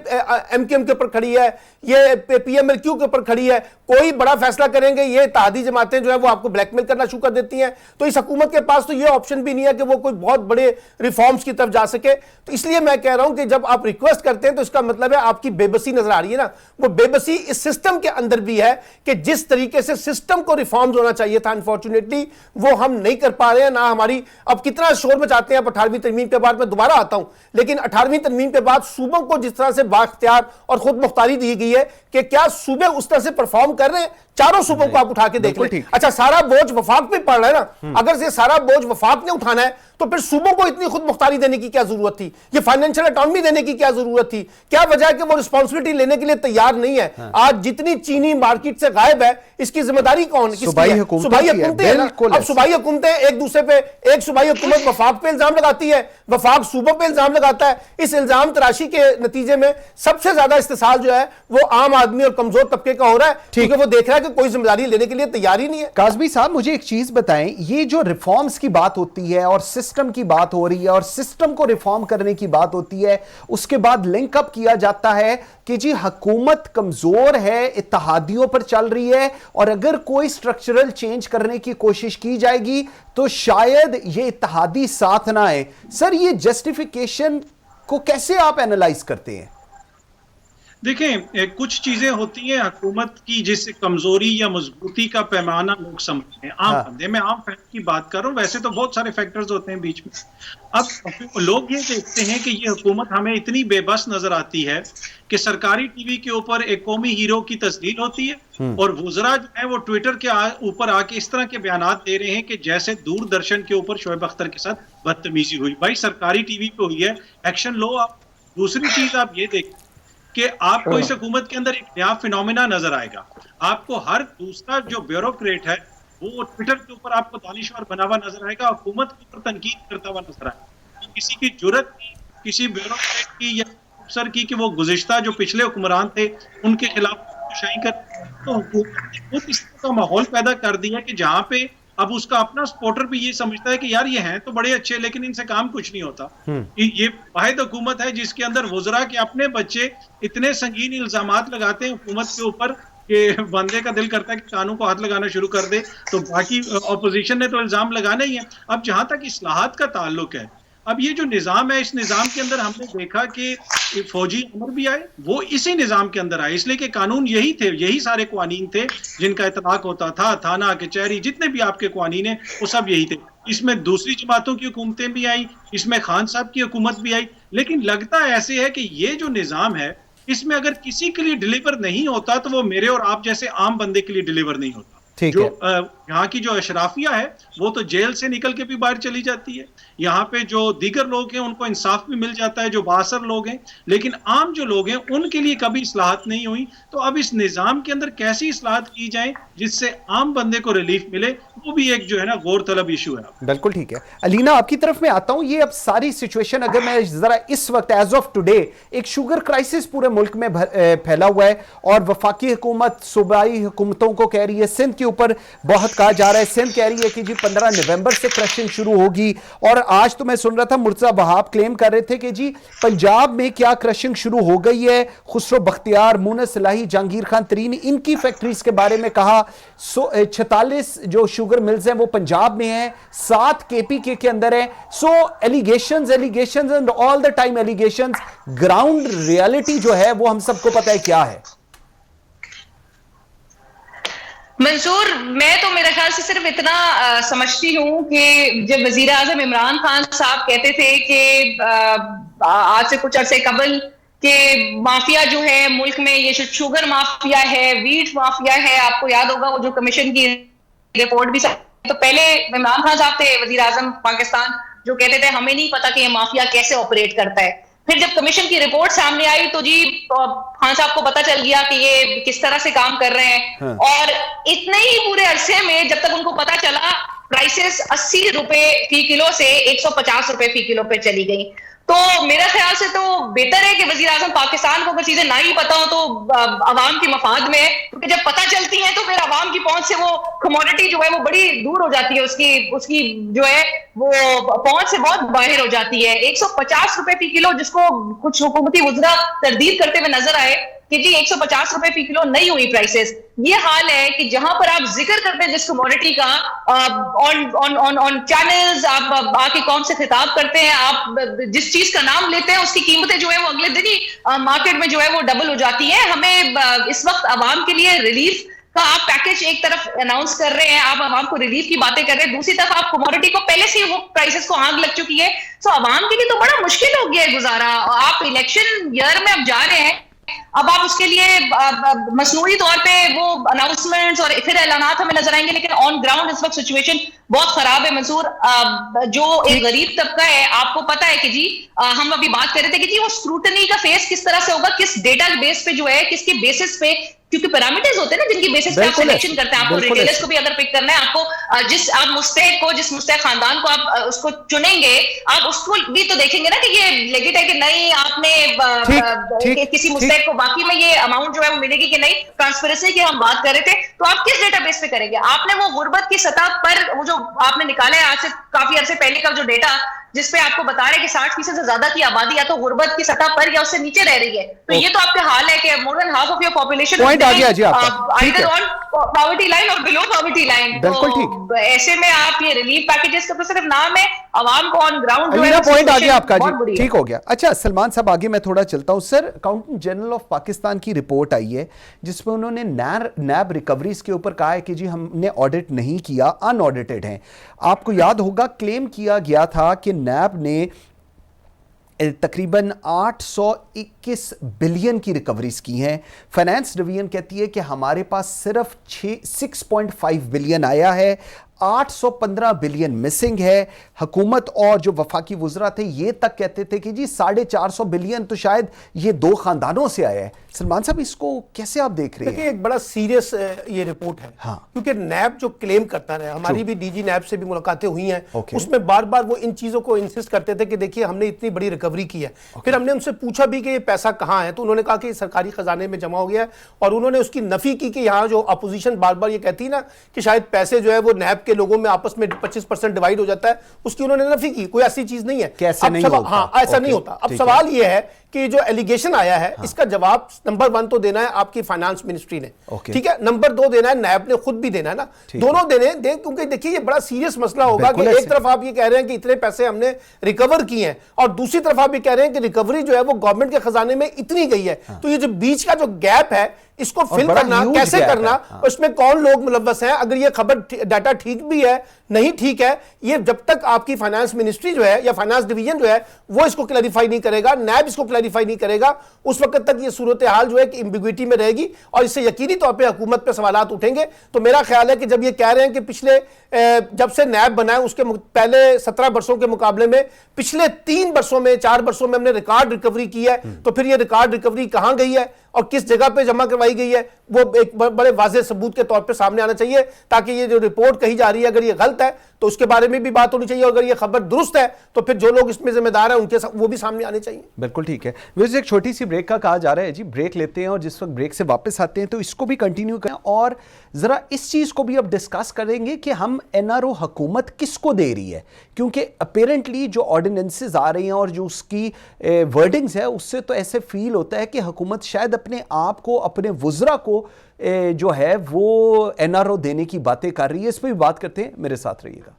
एमकेएम के ऊपर खड़ी है, ये पीएमएलक्यू के ऊपर खड़ी है। कोई बड़ा फैसला करेंगे, ये इत्तेहादी जमातें जो है वो आपको ब्लैकमेल करना शुरू कर देती हैं। तो इस हुकूमत के पास तो ये ऑप्शन भी नहीं है कि वो कोई बहुत बड़े रिफॉर्म्स की तरफ जा सके। तो इसलिए मैं कह रहा हूं कि जब आप रिक्वेस्ट करते हैं तो इसका मतलब है आपकी बेबसी नजर आ रही है ना। वो बेबसी इस सिस्टम के अंदर भी है कि जिस तरीके से सिस्टम को रिफॉर्म्स होना चाहिए था, अनफॉर्चुनेटली वो हम नहीं कर पा रहे हैं ना। हमारी अब कितना शोर मचाते हैं 18वीं तरमीम के बाद, मैं दोबारा आता हूं, लेकिन 18वीं तरमीम के बाद सूबों को जिस तरह से बाख्तियार और खुद मुख्तारी दी गई है कि क्या सूबे उस तरह से परफॉर्म कर रहे हैं? चारों सूबों को आप उठा के देख लें। अच्छा, सारा बोझ वफाक पे पड़ रहा है ना। अगर ये सारा बोझ वफाक ने उठाना है तो फिर सूबों को इतनी खुद मुख्तारी देने की क्या जरूरत थी? ये फाइनेंशियल ऑटोनॉमी देने की क्या जरूरत थी? क्या वजह है कि वो रिस्पांसिबिलिटी लेने के लिए तैयार नहीं है? आज जितनी चीनी मार्केट से गायब है, इसकी जिम्मेदारी कौन? सूबाई हुकूमतें हैं ना। अब सूबाई हुकूमतें एक दूसरे पे, एक सूबाई हुकूमत वफाक पे इल्जाम लगाती है, वफाक सूबों पे इल्जाम लगाता है। इस इल्जाम तराशी के नतीजे में सबसे ज्यादा इस्तेसाल जो है वो आम आदमी और कमजोर तबके का हो रहा है, क्योंकि वो देख रहा है कि कोई जिम्मेदारी लेने के लिए तैयार ही नहीं है। काज़मी साहब, मुझे एक चीज बताएं, ये जो रिफॉर्म्स की बात होती है और सिस्टम की बात हो रही है और सिस्टम को रिफॉर्म करने की बात होती है, उसके बाद लिंक अप किया जाता है कि जी हुकूमत कमजोर है, इत्तेहादियों पर चल रही है, और अगर कोई स्ट्रक्चरल चेंज करने की कोशिश की जाएगी तो शायद ये इत्तेहादी साथ ना आए। सर, ये जस्टिफिकेशन को कैसे आप एनालाइज करते हैं? देखें, कुछ चीजें होती हैं हुकूमत की जिससे कमजोरी या मजबूती का पैमाना लोग समझते हैं। आम बंदे, मैं आम फैक्ट की बात कर रहा हूँ, वैसे तो बहुत सारे फैक्टर्स होते हैं बीच में। अब लोग ये देखते हैं कि ये हुकूमत हमें इतनी बेबस नजर आती है कि सरकारी टीवी के ऊपर एक कौमी हीरो की तस्दीर होती है और वुज़रा जो है वो ट्विटर के ऊपर आके इस तरह के बयानात दे रहे हैं कि जैसे दूरदर्शन के ऊपर शोएब अख्तर के साथ बदतमीजी हुई। भाई, सरकारी टीवी पे हुई है, एक्शन लो आप। दूसरी चीज आप ये देखें कि आपको इस हुकूमत के अंदर एक नया फिनोमिना नजर आएगा। आपको हर दूसरा जो ब्यूरोक्रेट है वो ट्विटर के ऊपर आपको दानिशवर बना हुआ नजर आएगा, हुकूमत के ऊपर तनकीद करता हुआ नजर आएगा। किसी की जुर्रत की, किसी ब्यूरोक्रेट की या अफसर की कि वो गुज़िश्ता जो पिछले हुक्मरान थे उनके खिलाफ शाही कर, तो हुकूमत ने इस तरह का माहौल पैदा कर दिया कि जहां पे अब उसका अपना सपोर्टर भी ये समझता है कि यार ये हैं तो बड़े अच्छे, लेकिन इनसे काम कुछ नहीं होता। ये वाहिद हुकूमत है जिसके अंदर वुज़रा के अपने बच्चे इतने संगीन इल्जामात लगाते हैं हुकूमत के ऊपर कि बंदे का दिल करता है कि कानून को हाथ लगाना शुरू कर दे। तो बाकी ऑपोजिशन ने तो इल्जाम लगाना ही है। अब जहां तक इस्लाहात का ताल्लुक है, अब ये जो निज़ाम है, इस निज़ाम के अंदर हमने देखा कि फौजी अमर भी आए, वो इसी निज़ाम के अंदर आए, इसलिए कि कानून यही थे, यही सारे कानून थे जिनका इतलाक होता था। थाना, कचहरी, जितने भी आपके कानून हैं वो सब यही थे। इसमें दूसरी जमातों की हुकूमतें भी आई, इसमें खान साहब की हुकूमत भी आई, लेकिन लगता ऐसे है कि ये जो निज़ाम है इसमें अगर किसी के लिए डिलीवर नहीं होता तो वो मेरे और आप जैसे आम बंदे के लिए डिलीवर नहीं होता। जो यहाँ की जो अशराफिया है वो तो जेल से निकल के भी बाहर चली जाती है, यहाँ पे जो दीगर लोग हैं उनको इंसाफ भी मिल जाता है, जो बासर लोग हैं, लेकिन आम जो लोग हैं उनके लिए कभी इस्लाहत नहीं हुई। तो अब इस निज़ाम के अंदर कैसी इस्लाहत की जाए जिससे आम बंदे को रिलीफ मिले, वो भी एक जो है ना गौर तलब इशू है। बिल्कुल ठीक है। अलीना, आपकी तरफ में आता हूं। ये अब सारी सिचुएशन अगर मैं जरा इस वक्त एज ऑफ टुडे, एक शुगर क्राइसिस पूरे मुल्क में फैला हुआ है और वफाकी हुकूमत सूबाई हुकूमतों को कह रही है, सिंध के ऊपर बहुत कहा जा रहा है, सिंध कह रही है कि जी 15 नवंबर से क्रशिंग शुरू होगी। और आज तो मैं सुन रहा था मुर्तजा वहाब क्लेम कर रहे थे कि जी पंजाब में क्या क्रशिंग शुरू हो गई है। खुसरो बख्तियार, मुनस सलाही, जहांगीर खान तरीन, इनकी फैक्ट्रीज के बारे में कहा। 46 जो शुगर मिल्स हैं वो पंजाब में है, 7 केपीके के अंदर है। So allegations and all the time allegations. Ground reality जो है वो हम सबको पता है क्या है। मंसूर, मैं तो मेरे ख्याल से सिर्फ इतना समझती हूं कि जब वजीर आजम इमरान खान साहब कहते थे कि आज से कुछ अरसे कबल कि माफिया जो है मुल्क में, ये शुगर माफिया है, वीट माफिया है, आपको याद होगा वो जो कमीशन की रिपोर्ट भी, तो पहले इमरान खान साहब थे वजीर आजम पाकिस्तान, जो कहते थे हमें नहीं पता कि ये माफिया कैसे ऑपरेट करता है। फिर जब कमीशन की रिपोर्ट सामने आई तो जी खान साहब को पता चल गया कि ये किस तरह से काम कर रहे हैं। हाँ। और इतने ही पूरे अरसे में जब तक उनको पता चला, प्राइसेस 80 रुपए फी किलो से 150 रुपए फी किलो पे चली गई। तो मेरा ख्याल से तो बेहतर है कि वजीर आजम पाकिस्तान को अगर चीजें ना ही पता हो तो अवाम के मफाद में है, क्योंकि जब पता चलती है तो फिर अवाम की पहुंच से वो कमोडिटी जो है वो बड़ी दूर हो जाती है, उसकी जो है वो पहुंच से बहुत बाहर हो जाती है। 150 रुपए फी किलो, जिसको कुछ हुकूमती वज़रा तरदीद करते हुए नजर आए कि जी 150 रुपए फी किलो नहीं हुई प्राइसेस। ये हाल है कि जहां पर आप जिक्र करते हैं जिस कमोडिटी का ऑन चैनल्स, आप आके कौन से खिताब करते हैं, आप जिस चीज का नाम लेते हैं उसकी कीमतें जो है वो अगले दिन ही मार्केट में जो है वो डबल हो जाती है। हमें इस वक्त आवाम के लिए रिलीफ का आप पैकेज एक तरफ अनाउंस कर रहे हैं, आप आवाम को रिलीफ की बातें कर रहे हैं, दूसरी तरफ आप कमोडिटी को पहले से वो प्राइसेस को आग लग चुकी है। तो आवाम के लिए तो बड़ा मुश्किल हो गया है गुजारा। आप इलेक्शन ईयर में अब जा रहे हैं, अब आप उसके लिए मसनूई तौर पे वो अनाउंसमेंट्स और फिर ऐलानात हमें नजर आएंगे, लेकिन ऑन ग्राउंड इस वक्त सिचुएशन बहुत खराब है। मंसूर, जो एक गरीब तबका है, आपको पता है कि जी हम अभी बात कर रहे थे कि जी वो स्क्रूटनी का फेस किस तरह से होगा, किस डेटा बेस पे जो है, किसके बेसिस पे, क्योंकि पैरामीटर्स होते हैं ना जिनकी बेसिस पे आप सिलेक्शन करते हैं। आपको रिटेलर्स को भी अगर पिक करना है, आपको आप जिस मुस्तैक खानदान को आप उसको चुनेंगे, आप उसको भी तो देखेंगे ना कि ये लेगिट है कि नहीं, आपने किसी मुस्तैक को बाकी में ये अमाउंट जो है वो मिलेगी कि नहीं। ट्रांसपेरेंसी की हम बात कर रहे थे, तो आप किस डेटाबेस पे करेंगे? आपने वो गुर्बत की सतह पर वो जो आपने निकाला है आज से काफी अरसे पहले का जो डेटा, जिसपे आपको बता रहे हैं कि 60% से ज्यादा की आबादी या तो गुर्बत की सतह पर या उससे नीचे रह रही है, तो ये तो आपके हाल है कि more than half of your population point आ गया जी आपका, आइदर ऑन पॉवर्टी लाइन और बिलो पॉवर्टी लाइन। बिल्कुल ठीक। ऐसे में आप ये रिलीफ पैकेजेस का तो सिर्फ नाम है, आवाम को ऑन ग्राउंड जो है पॉइंट आ गया आपका जी, ठीक हो गया। अच्छा सलमान साहब, आगे मैं थोड़ा चलता हूं। Sir, accountant general of Pakistan की रिपोर्ट आई है जिसमें उन्होंने नैब रिकवरीज के ऊपर कहा है कि जी हमने ऑडिट नहीं किया, अनऑडिटेड हैं। आपको याद होगा क्लेम किया गया था कि नैब ने तकरीबन 821 बिलियन की रिकवरीज की हैं। फाइनेंस डिवीजन कहती है कि हमारे पास सिर्फ 6.5 बिलियन आया है, 815 बिलियन मिसिंग है। हुकूमत और जो वफाकी वुज़रा थे ये तक कहते थे कि जी 450 बिलियन तो शायद ये 2 खानदानों से आया है। सलमान साहब, इसको कैसे आप देख रहे हैं? देखिए, एक बड़ा सीरियस ये रिपोर्ट है। हाँ। क्योंकि नैब जो क्लेम करता है, हमारी भी डीजी नैब से भी मुलाकातें हुई हैं, उसमें बार बार वो इन चीज़ों को इंसिस्ट करते थे कि देखिए हमने इतनी बड़ी रिकवरी की है। फिर हमने उनसे पूछा भी कि ये पैसा कहाँ है, तो उन्होंने कहा कि सरकारी खजाने में जमा हो गया है, और उन्होंने उसकी नफी की कि यहाँ जो अपोजिशन बार बार ये कहती है ना कि शायद पैसे जो है वो नैब के लोगों में आपस में 25% डिवाइड हो जाता है, उसकी उन्होंने नफी की। कोई ऐसी चीज नहीं है। कैसे नहीं होता? हाँ, ऐसा नहीं होता। अब सवाल ये है कि जो एलिगेशन आया है, इसका जवाब नंबर 1 तो देना है आपकी फाइनेंस मिनिस्ट्री ने, ठीक है, नंबर 2 देना है नैब ने खुद भी देना है ना, दोनों देने दे, क्योंकि देखिए ये बड़ा सीरियस मसला होगा कि एक तरफ आप ये कह रहे हैं कि इतने पैसे हमने रिकवर किए हैं, और दूसरी तरफ आप ये कह रहे हैं कि रिकवरी जो है वो गवर्नमेंट के खजाने में इतनी गई है। तो ये जो बीच का जो गैप है, इसको फिल करना कैसे करना, उसमें कौन लोग मुलव्वस हैं, अगर ये खबर डाटा ठीक भी है नहीं ठीक है, ये जब तक आपकी फाइनेंस मिनिस्ट्री जो है या फाइनेंस डिवीजन जो है वो इसको क्लैरिफाई नहीं करेगा, नैब इसको क्लैरिफाई नहीं करेगा, उस वक्त तक ये सूरत हाल जो है कि एम्बिग्विटी में रहेगी, और इससे यकीनी तौर पे हुकूमत पे सवालात उठेंगे। तो मेरा ख्याल है कि जब ये कह रहे हैं कि पिछले जब से नैब बनाए उसके पहले 17 वर्षों के मुकाबले में पिछले 3 वर्षों में 4 वर्षों में हमने रिकॉर्ड रिकवरी की है, तो फिर ये रिकॉर्ड रिकवरी कहां गई है? और किस जगह पे जमा करवाई गई है वो एक बड़े वाज़ेह सबूत के तौर पे सामने आना चाहिए, ताकि ये जो रिपोर्ट कही जा रही है अगर ये गलत है तो उसके बारे में भी बात होनी चाहिए, अगर ये खबर दुरुस्त है तो फिर जो लोग इसमें जिम्मेदार हैं उनके वो भी सामने आने चाहिए। बिल्कुल ठीक है। वैसे एक छोटी सी ब्रेक का कहा जा रहा है जी, ब्रेक लेते हैं और जिस वक्त ब्रेक से वापस आते हैं तो इसको भी कंटिन्यू करें और जरा इस चीज को भी अब डिस्कस करेंगे कि हम एनआरओ हुकूमत किसको दे रही है, क्योंकि अपेरेंटली जो ऑर्डिनेंसेस आ रही हैं और जो उसकी वर्डिंग्स है उससे तो ऐसे फील होता है कि हुकूमत शायद अपने आप को, अपने वुज़रा को जो है वो एनआरओ देने की बातें कर रही है। इस पर भी बात करते हैं, मेरे साथ रहिएगा।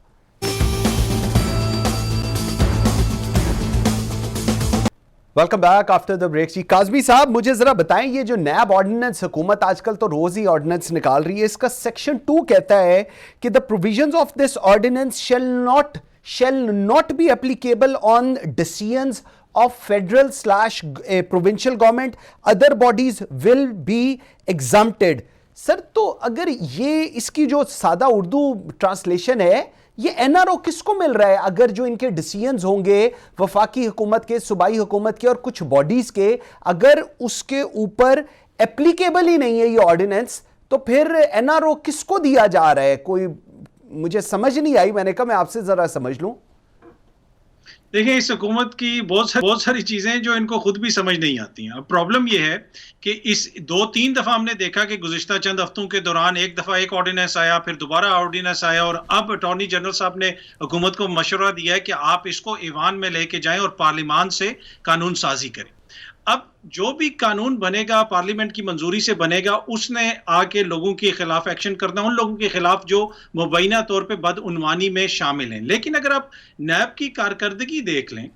Welcome back after the break. जी काज़मी साहब, मुझे जरा बताएं, ये जो नैब ऑर्डिनेंस हुकूमत आजकल तो रोज ही ऑर्डिनेंस निकाल रही है, इसका सेक्शन 2 कहता है कि the provisions of this ordinance shall not be applicable on decisions of federal/provincial government, other bodies will be exempted। Sir, तो अगर ये इसकी जो सादा उर्दू ट्रांसलेशन है, ये एनआरओ किसको मिल रहा है? अगर जो इनके डिसीजंस होंगे वफाकी हुकूमत के, सूबाई हुकूमत के और कुछ बॉडीज के, अगर उसके ऊपर एप्लीकेबल ही नहीं है ये ऑर्डिनेंस, तो फिर एनआरओ किसको दिया जा रहा है? कोई मुझे समझ नहीं आई, मैंने कहा मैं आपसे जरा समझ लूं। देखिए, इस हुकूमत की बहुत सारी चीजें जो इनको खुद भी समझ नहीं आती हैं। अब प्रॉब्लम यह है कि इस 2-3 दफा हमने देखा कि गुज़िश्ता चंद हफ्तों के दौरान एक दफा एक ऑर्डिनेंस आया, फिर दोबारा ऑर्डिनेंस आया, और अब अटॉर्नी जनरल साहब ने हुकूमत को मशवरा दिया है कि आप इसको ईवान में लेके जाएं और पार्लियामान से कानून साजी करें। अब जो भी कानून बनेगा पार्लियामेंट की मंजूरी से बनेगा, उसने आके लोगों के खिलाफ एक्शन करना, उन लोगों के खिलाफ जो मुबैना तौर पे बदउनवानी में शामिल हैं। लेकिन अगर आप नैब की कारकर्दगी देख लें,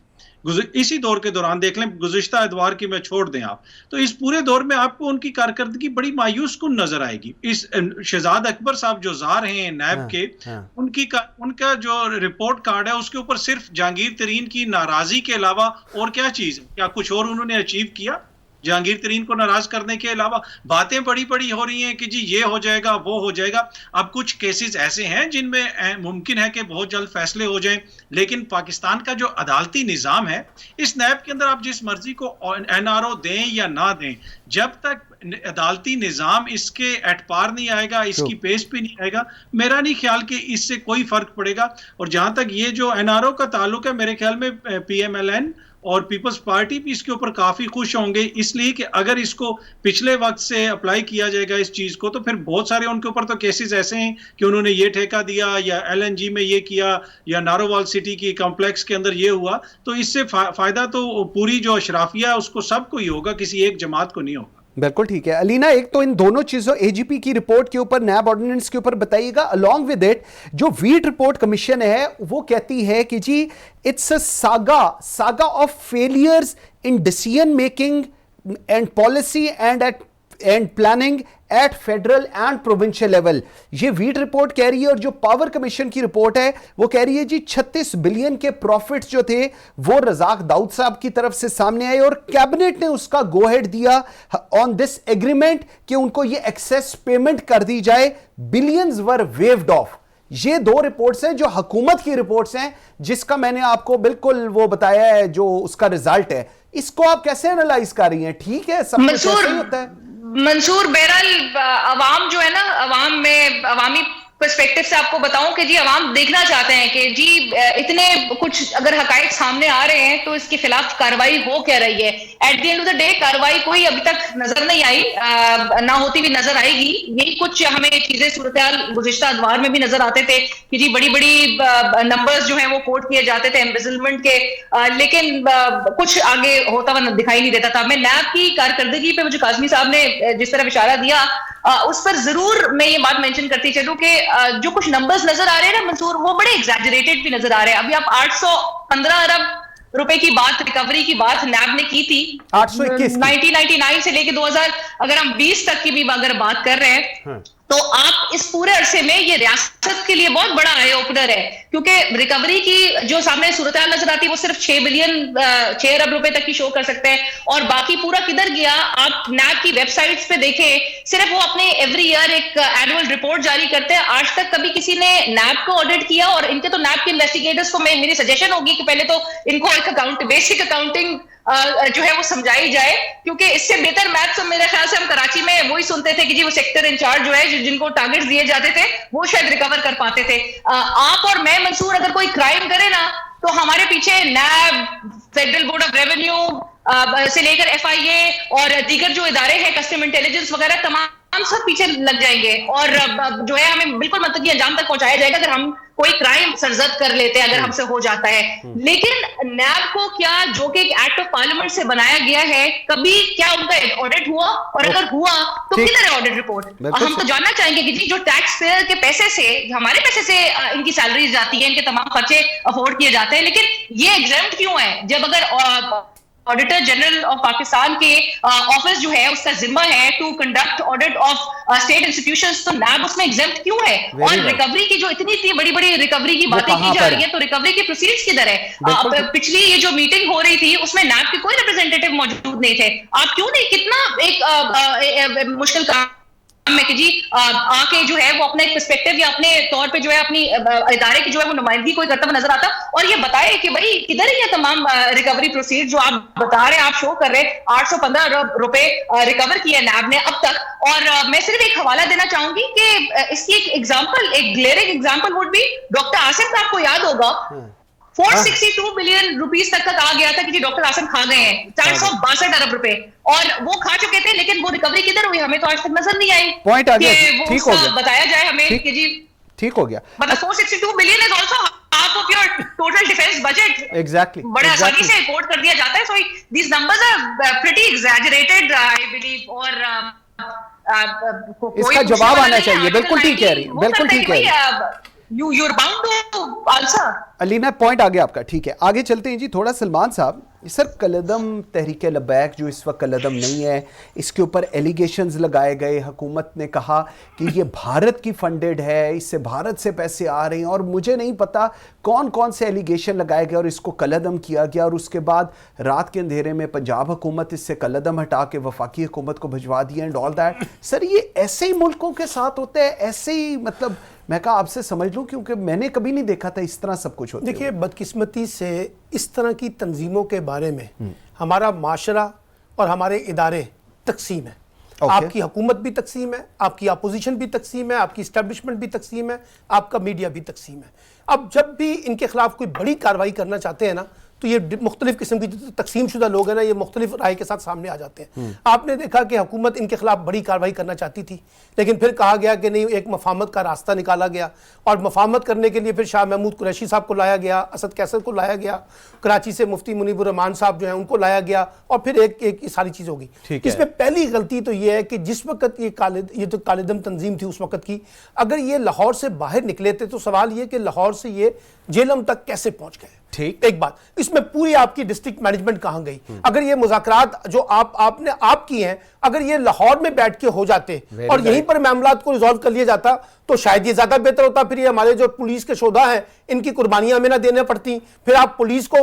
इसी दौर के दौरान देख लें, गुज़िश्ता एतवार की मैं छोड़ दें आप, तो इस पूरे दौर में आपको उनकी कारकर्दगी बड़ी मायूस कुन नजर आएगी। इस शहजाद अकबर साहब जो जार हैं नैब के, उनका जो रिपोर्ट कार्ड है उसके ऊपर सिर्फ जहांगीर तरीन की नाराजगी के अलावा और क्या चीज है? क्या कुछ और उन्होंने अचीव किया? जहांगीर तरीन को नाराज करने के अलावा बातें बड़ी बड़ी हो रही हैं कि जी ये हो जाएगा, वो हो जाएगा। अब कुछ केसेस ऐसे हैं जिनमें मुमकिन है कि बहुत जल्द फैसले हो जाएं, लेकिन पाकिस्तान का जो अदालती निज़ाम है, इस नैब के अंदर आप जिस मर्जी को एनआरओ दें या ना दें, जब तक अदालती निज़ाम इसके एटपार नहीं आएगा, इसकी पेश पे नहीं आएगा, मेरा नहीं ख्याल कि इससे कोई फर्क पड़ेगा। और जहां तक ये जो एनआरओ का ताल्लुक है, मेरे ख्याल में पीएमएलएन और पीपल्स पार्टी भी इसके ऊपर काफी खुश होंगे, इसलिए कि अगर इसको पिछले वक्त से अप्लाई किया जाएगा इस चीज को, तो फिर बहुत सारे उनके ऊपर तो केसेस ऐसे हैं कि उन्होंने ये ठेका दिया या एलएनजी में ये किया या नारोवाल सिटी की कॉम्प्लेक्स के अंदर ये हुआ, तो इससे फायदा तो पूरी जो अशराफिया है उसको सबको ही होगा, किसी एक जमात को नहीं होगा। बिल्कुल ठीक है। अलीना, एक तो इन दोनों चीजों, एजीपी की रिपोर्ट के ऊपर, नैब ऑर्डिनेंस के ऊपर बताइएगा। अलॉन्ग विद इट जो वीट रिपोर्ट कमीशन है वो कहती है कि जी it's a saga of failures in decision making and policy and planning at federal and provincial level. ये वीट रिपोर्ट कह रही है, और जो पावर कमीशन की रिपोर्ट है वो कह रही है जी 36 बिलियन के प्रॉफिट्स जो थे वो रजाक दाऊद साहब की तरफ से सामने आए और कैबिनेट ने उसका गो हेड दिया ऑन दिस एग्रीमेंट कि उनको ये एक्सेस पेमेंट कर दी जाए। Billions were waived of. ये दो रिपोर्ट्स हैं जो हुकूमत की रिपोर्ट्स हैं, जिसका मैंने आपको बिल्कुल वो बताया है जो उसका रिजल्ट है। इसको आप कैसे एनालाइज कर रही हैं? ठीक है, सब कुछ ऐसे ही होता है मंसूर। बहरहाल अवाम जो है ना, अवाम में अवामी पर्सपेक्टिव से आपको बताऊं कि जी अवाम देखना चाहते हैं कि जी इतने कुछ अगर हकायक सामने आ रहे हैं तो इसके खिलाफ कार्रवाई हो क्या रही है। At the end of the day कार्रवाई कोई अभी तक नजर नहीं आई, ना होती भी नजर आएगी। यही कुछ हमें चीजें सूरत-ए-हाल गुज़िश्ता अदवार में भी नजर आते थे कि जी बड़ी बड़ी नंबर्स जो हैं वो कोट किए जाते थे एम्बेजलमेंट के, लेकिन कुछ आगे होता हुआ दिखाई नहीं देता था। मैं नैब की कारकर्दगी पे मुझे काज़मी साहब ने जिस तरह इशारा दिया, उस पर जरूर मैं ये बात मेंशन करती चलूं कि जो कुछ नंबर्स नजर आ रहे हैं ना मंसूर, वो बड़े एग्जैजरेटेड भी नजर आ रहे हैं। अभी आप 815 अरब रुपए की बात, रिकवरी की बात नैब ने की थी 1999 से लेके 2000, अगर हम 20 तक की भी अगर बात कर रहे हैं तो आप इस पूरे अरसे में ये रियासत के लिए बहुत बड़ा आई ओपनर है, क्योंकि रिकवरी की जो सामने सूरत नजर आती है वो सिर्फ 6 अरब रुपए तक की शो कर सकते हैं, और बाकी पूरा किधर गया आप नैब की वेबसाइट्स पे देखें, सिर्फ वो अपने एवरी ईयर एक एनुअल रिपोर्ट जारी करते हैं। आज तक कभी किसी ने नैब को ऑडिट किया, और इनके तो नैब के इन्वेस्टिगेटर्स को मेरी सजेशन होगी कि पहले तो इनको एक बेसिक अकाउंटिंग जो है वो समझाई जाए, क्योंकि इससे बेहतर मैथ्स तो मेरे ख्याल से हम कराची में वही सुनते थे कि जी वो सेक्टर इंचार्ज जो है जिनको टारगेट्स दिए जाते थे वो शायद रिकवर कर पाते थे। आप और मैं मंसूर अगर कोई क्राइम करे ना तो हमारे पीछे नैब, फेडरल बोर्ड ऑफ रेवेन्यू से लेकर FIA और दीगर जो इदारे हैं, कस्टम इंटेलिजेंस वगैरह, तमाम सब पीछे लग जाएंगे और जो है हमें बिल्कुल मंतकी अंजाम तक पहुंचाया जाएगा अगर हम कोई क्राइम सरजद कर लेते हैं, अगर हमसे हो जाता है। लेकिन नैब को क्या, जो कि एक एक्ट ऑफ पार्लियामेंट से बनाया गया है, कभी क्या उनका ऑडिट हुआ? और अगर हुआ तो किधर है ऑडिट रिपोर्ट? हम तो जानना चाहेंगे कि जी जो टैक्स पेयर के पैसे से, हमारे पैसे से इनकी सैलरी जाती है, इनके तमाम खर्चे अफोर्ड किए जाते हैं, लेकिन ये एग्जाम्प्ट क्यों है? जब अगर ऑडिटर जनरल ऑफ पाकिस्तान के ऑफिस जो है उसका जिम्मा है to conduct audit of state institutions, तो नैब उसमें एग्जेम्प्ट क्यों है? और रिकवरी की जो इतनी बड़ी बड़ी रिकवरी की बातें की जा रही है, तो रिकवरी की प्रोसीड्स किधर है? पिछली ये जो मीटिंग हो रही थी उसमें नैब के कोई रिप्रेजेंटेटिव मौजूद नहीं थे। आप क्यों नहीं, कितना एक मुश्किल काम में कि जी आके जो है वो अपना एक पर्सपेक्टिव या अपने तौर पे जो है अपनी इदारे की जो है वो नुमाइंदगी कोई करता हुआ नजर आता और ये बताए कि भाई किधर है ये तमाम रिकवरी प्रोसीड जो आप बता रहे हैं, आप शो कर रहे हैं 815 अरब रुपए रिकवर किए नैब ने अब तक। और मैं सिर्फ एक हवाला देना चाहूंगी कि इसकी एक एग्जाम्पल, एक glaring example would be doctor Asim का, आपको याद होगा 462 बिलियन रुपीस तक आ गया था कि जी डॉक्टर आसिम खा गए हैं 462 अरब रुपए, और वो खा चुके थे, लेकिन वो रिकवरी किधर हुई हमें तो आज तक नजर नहीं आई। पॉइंट आ गया, ठीक हो गया, बताया जाए हमें कि जी ठीक हो गया। मतलब 462 billion is also half of your total defence budget. Exactly, बड़े आसानी से कोट कर दिया जाता है। So these numbers are pretty exaggerated I believe. और इसका जवाब आना चाहिए। बिल्कुल ठीक कह रही, बिल्कुल ठीक कह रही। You're bound to answer. Alina, point आ गया आपका, ठीक है, आगे चलते हैं जी। थोड़ा सलमान साहब, सर कलदम तहरीक लबैक जो इस वक्त कलदम नहीं है, इसके ऊपर एलिगेशंस लगाए गए, हुकूमत ने कहा कि ये भारत की फंडेड है, इससे भारत से पैसे आ रहे हैं, और मुझे नहीं पता कौन कौन से एलिगेशन लगाए गए और इसको कलदम किया गया, और उसके बाद रात के अंधेरे में पंजाब हुकूमत इससे कलदम हटा के वफाकी हुकूमत को भिजवा दिया एंड ऑल दैट। सर ये ऐसे ही मुल्कों के साथ होता है, ऐसे ही, मतलब मैं कहा आपसे समझ लूं क्योंकि मैंने कभी नहीं देखा था इस तरह सब कुछ होता। देखिए, बदकिस्मती से इस तरह की तंजीमों के बारे में हमारा माशरा और हमारे इदारे तकसीम है। आपकी हुकूमत भी तकसीम है, आपकी अपोजिशन भी तकसीम है, आपकी इस्टेब्लिशमेंट भी तकसीम है, आपका मीडिया भी तकसीम है। अब जब भी इनके खिलाफ कोई बड़ी कार्रवाई करना चाहते हैं ना, तो ये मुख्तलिफ किस्म की तकसीम शुदा लोग हैं ना, ये मुख्तलिफ राय के साथ सामने आ जाते हैं। आपने देखा कि हुकूमत इनके खिलाफ बड़ी कार्रवाई करना चाहती थी, लेकिन फिर कहा गया कि नहीं, एक मफाहमत का रास्ता निकाला गया, और मफाहमत करने के लिए फिर शाह महमूद कुरैशी साहब को लाया गया, असद कैसर को लाया गया, कराची से मुफ्ती मुनीबुर रहमान साहब जो हैं उनको लाया गया, और फिर एक सारी चीज़ होगी। इसमें पहली गलती तो ये है कि जिस वक्त ये जो कालिदम तंजीम थी उस वक्त की, अगर ये लाहौर से बाहर निकले थे तो सवाल ये कि लाहौर से ये जेलम तक कैसे पहुंच गए। ठीक, एक बात, इसमें पूरी आपकी डिस्ट्रिक्ट मैनेजमेंट कहां गई? अगर ये मुज़ाकरात जो आपने की हैं, अगर ये लाहौर में बैठ के हो जाते और यहीं पर मामलात को रिजॉल्व कर लिया जाता तो शायद ये ज्यादा बेहतर होता। फिर ये हमारे जो पुलिस के शोधा हैं इनकी कुर्बानियां हमें ना देना पड़ती। फिर आप पुलिस को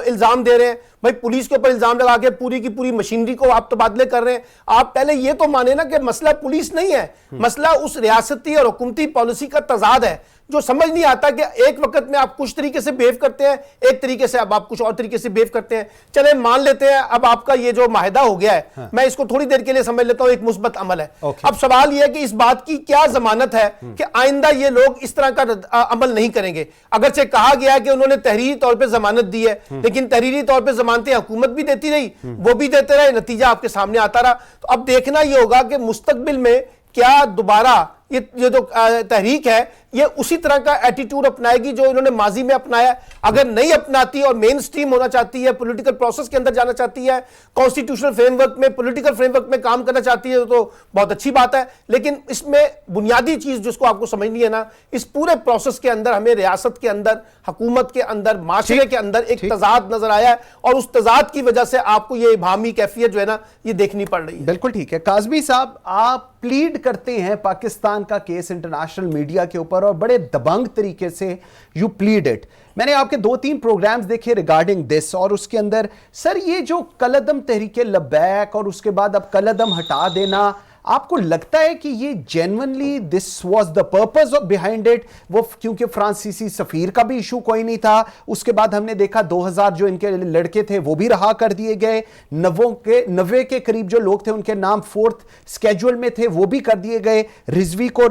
इल्जाम दे रहे हैं, भाई पुलिस के ऊपर इल्जाम लगा के पूरी की पूरी मशीनरी को आप तबादले कर रहे हैं। आप पहले ये तो माने ना कि मसला पुलिस नहीं है, मसला उस रियासती और हुकूमती पॉलिसी का तजाद है, जो समझ नहीं आता कि एक वक्त में आप कुछ तरीके से बिहेव करते हैं, एक तरीके से अब आप कुछ और तरीके से बिहेव करते हैं। चले मान लेते हैं अब आपका ये जो माहिदा हो गया है, हाँ। मैं इसको थोड़ी देर के लिए समझ लेता हूं एक मुस्बत अमल है। अब सवाल यह है कि इस बात की क्या जमानत है कि आइंदा ये लोग इस तरह का अमल नहीं करेंगे। अगर से कहा गया है कि उन्होंने तहरीरी तौर पर जमानत दी है, लेकिन तहरीरी तौर पर जमानतें हुकूमत भी देती रही, वो भी देते रहे, नतीजा आपके सामने आता रहा। तो अब देखना यह होगा कि मुस्तकबिल में क्या दोबारा ये जो तहरीक है ये उसी तरह का एटीट्यूड अपनाएगी जो इन्होंने माजी में अपनाया। अगर नहीं अपनाती और मेन स्ट्रीम होना चाहती है, पॉलिटिकल प्रोसेस के अंदर जाना चाहती है, कॉन्स्टिट्यूशनल फ्रेमवर्क में, पॉलिटिकल फ्रेमवर्क में काम करना चाहती है, तो बहुत अच्छी बात है। लेकिन इसमें बुनियादी चीज जिसको आपको समझनी है ना, इस पूरे प्रोसेस के अंदर हमें रियासत के अंदर, हुकूमत के अंदर, माशरे के अंदर एक तजाद नजर आया है, और उस तजाद की वजह से आपको ये इबामी कैफियत जो है ना ये देखनी पड़ रही है। बिल्कुल ठीक है। काज़मी साहब, आप प्लीड करते हैं पाकिस्तान का केस इंटरनेशनल मीडिया के ऊपर और बड़े दबंग तरीके से यू प्लीड इट। मैंने आपके 2-3 प्रोग्राम्स देखे रिगार्डिंग दिस, और उसके अंदर सर ये जो कलदम तहरीके लबैक और उसके बाद अब कलदम हटा देना, आपको लगता है कि ये genuinely this was the purpose of behind it? वो क्योंकि फ्रांसीसी सफीर का भी इशू कोई नहीं था, उसके बाद हमने देखा 2000 जो इनके लड़के थे वो भी रहा कर दिए गए, 90 के करीब जो लोग थे उनके नाम 4th स्केड्यूल में थे वो भी कर दिए गए, रिजवी को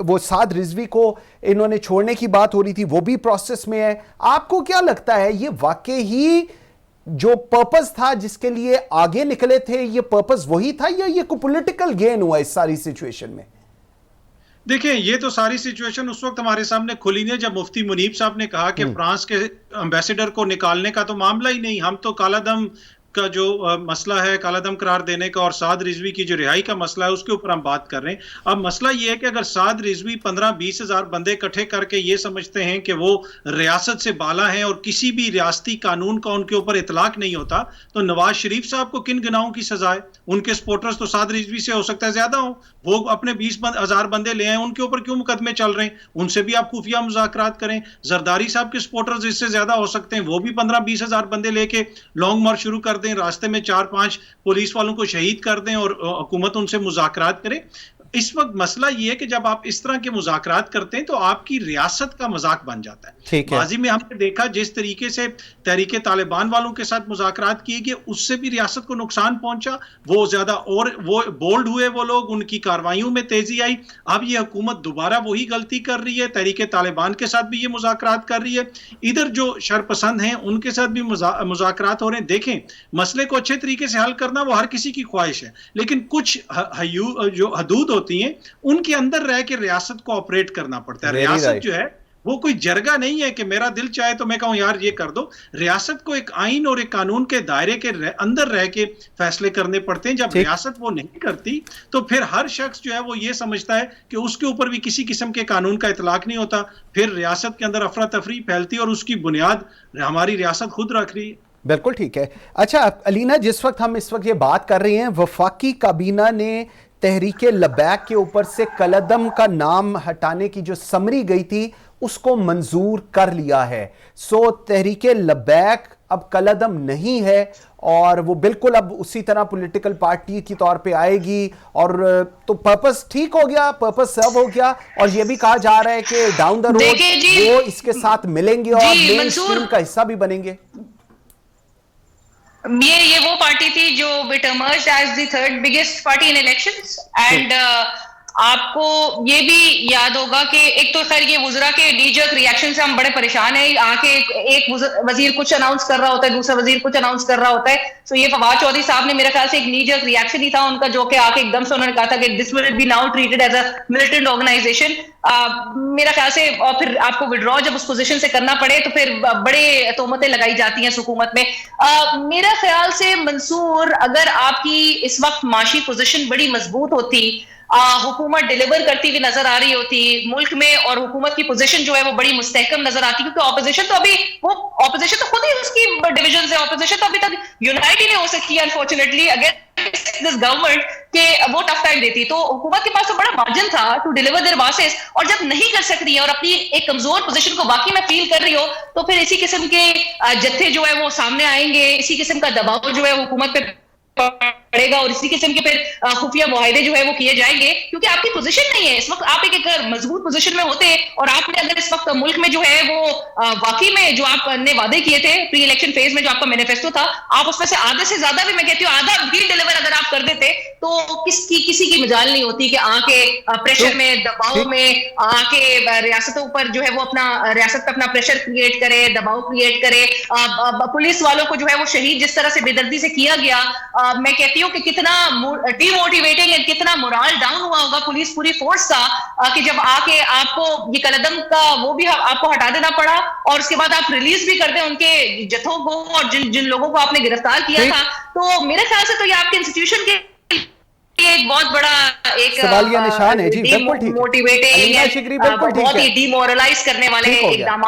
वो साद रिजवी को इन्होंने छोड़ने की बात हो रही थी वो भी प्रोसेस में है। आपको क्या लगता है ये वाकई ही जो पर्पस था जिसके लिए आगे निकले थे, ये पर्पस वही था या ये कोई पॉलिटिकल गेन हुआ इस सारी सिचुएशन में? देखिए, ये तो सारी सिचुएशन उस वक्त हमारे सामने खुली ने जब मुफ्ती मुनीब साहब ने कहा कि फ्रांस के एम्बेसडर को निकालने का तो मामला ही नहीं, हम तो कालादम का जो मसला है, कालादम करार देने का और साद रिजवी की जो रिहाई का मसला है उसके ऊपर हम बात कर रहे हैं। अब मसला ये है कि अगर साद रिजवी 15-20 हज़ार बंदे इकट्ठे करके ये समझते हैं कि वो रियासत से बाला हैं और किसी भी रियासती कानून का उनके ऊपर इतलाक नहीं होता, तो नवाज शरीफ साहब को किन गुनाहों की सजा है? उनके सपोर्टर्स तो साद रिजवी से हो सकता है ज्यादा हो, वो अपने 20 हज़ार बंदे ले आए, उनके ऊपर क्यों मुकदमे चल रहे हैं? उनसे भी आप खुफिया मुज़ाकरात करें। जरदारी साहब के सपोर्टर्स इससे ज्यादा हो सकते हैं, वो भी 15-20 हज़ार बंदे लेके लॉन्ग मार्च शुरू कर दें, रास्ते में 4-5 पुलिस वालों को शहीद कर दें और हुकूमत उनसे मुज़ाकरात करे। इस वक्त मसला ये है कि जब आप इस तरह के मुज़ाकरात करते हैं तो आपकी रियासत का मजाक बन जाता है। माजी में हमने देखा जिस तरीके से तहरीके तालिबान वालों के साथ मुज़ाकरात किए गए उससे भी रियासत को नुकसान पहुंचा, वो ज्यादा और वो बोल्ड हुए वो लोग, उनकी कार्रवाइयों में तेजी आई। अब ये हुकूमत दोबारा वही गलती कर रही है, तहरीके तालिबान के साथ भी ये मुज़ाकरात कर रही है, इधर जो शरपसंद हैं उनके साथ भी मुज़ाकरात हो रहे हैं। देखें, मसले को अच्छे तरीके से हल करना वो हर किसी की ख्वाहिश है, लेकिन कुछ जो हदूद होती हैं उनके अंदर रह के रियासत को ऑपरेट करना पड़ता है। रियासत जो है वो कोई जरगा नहीं है कि मेरा दिल चाहे तो मैं कहूं यार ये कर दो। रियासत को एक आइन और एक कानून के दायरे के अंदर रह के फैसले करने पड़ते हैं। जब रियासत वो नहीं करती तो फिर हर शख्स जो है वो ये समझता है कि उसके ऊपर भी किसी किस्म के कानून का इतलाक नहीं होता, फिर रियासत के अंदर अफरा तफरी फैलती और उसकी बुनियाद हमारी रियासत खुद रख रही है। बिल्कुल ठीक है। अच्छा अलीना, जिस वक्त हम इस वक्त ये बात कर रहे हैं, वफाकी काबीना ने तहरीके लबैक के ऊपर से कलदम का नाम हटाने की जो समरी गई थी उसको मंजूर कर लिया है। सो तहरीके लबैक अब कलदम नहीं है और वो बिल्कुल अब उसी तरह पॉलिटिकल पार्टी की तौर पे आएगी, और तो पर्पस ठीक हो गया, पर्पस सर्व हो गया। और ये भी कहा जा रहा है कि डाउन द रोड वो इसके साथ मिलेंगे और मेन स्ट्रीम का हिस्सा भी बनेंगे। ये वो पार्टी थी जो it emerged as the third biggest party in elections and आपको ये भी याद होगा कि एक तो खैर ये वुजरा के नीजर्क रिएक्शन से हम बड़े परेशान हैं। आके एक वजीर कुछ अनाउंस कर रहा होता है, दूसरा वजीर कुछ अनाउंस कर रहा होता है। तो ये फवाद चौधरी साहब ने मेरे ख्याल से एक नीजर्क रिएक्शन ही था उनका, जो कि आके एकदम से उन्होंने कहा था कि this will be now treated as a militant organisation. मेरा ख्याल से और फिर आपको विड्रॉ जब उस पोजीशन से करना पड़े तो फिर बड़े तोहमतें लगाई जाती हैं हुकूमत में। मेरा ख्याल से मंसूर, अगर आपकी इस वक्त माशी पोजीशन बड़ी मजबूत होती, हुकूमत डिलीवर करती हुई नजर आ रही होती मुल्क में और हुकूमत की पोजीशन जो है वो बड़ी मुस्तहकम नजर आती, क्योंकि ऑपोजिशन तो अभी वो ऑपोजिशन तो खुद ही उसकी डिविजन है, ऑपोजिशन तो अभी तक यूनाइट ही नहीं हो सकती है अनफॉर्चुनेटली अगेंस्ट दिस गवर्नमेंट के वो टफ टाइम देती। तो हुकूमत के पास तो बड़ा मार्जिन था टू डिलीवर देयर बासेस, और जब नहीं कर सक रही है और अपनी एक कमजोर पोजीशन को बाकी में फील कर रही हो तो फिर इसी किस्म के जत्थे जो है वो सामने आएंगे, इसी किस्म का दबाव जो है हुकूमत पे पड़ेगा और इसी किस्म के फिर खुफिया मुआहिदे जो है वो किए जाएंगे, क्योंकि आपकी पोजीशन नहीं है इस वक्त। आप एक मजबूत पोजीशन में होते और आपने अगर इस वक्त मुल्क में जो है वो वाकई में जो आपने वादे किए थे प्री इलेक्शन फेज में, जो आपका मैनिफेस्टो था, आप उसमें से आधे से ज्यादा भी, मैं कहती हूँ आधा भी डिलीवर अगर आप कर देते तो किसी की मजाल नहीं होती कि आके प्रेशर में, दबाव में आके रियासतों पर जो है वो अपना रियासत पर अपना प्रेशर क्रिएट करे, दबाव क्रिएट करे। पुलिस वालों को जो है वो शहीद जिस तरह से बेदर्दी से किया गया, मैं कहती हूँ कि कितना डिमोटिवेटिंग है, कितना मोरल डाउन हुआ होगा पुलिस पूरी फोर्स का कि जब आके आपको ये कलदम का वो भी आपको हटा देना पड़ा और उसके बाद आप रिलीज भी कर दें उनके जत्थों को और जिन लोगों को आपने गिरफ्तार किया था। तो मेरे ख्याल से तो ये आपके इंस्टीट्यूशन के एक बहुत बड़ा एक सवालिया निशान है जी, बिल्कुल ठीक, मोटिवेटिंग बहुत ही डिमोरलाइज करने वाले इकदाम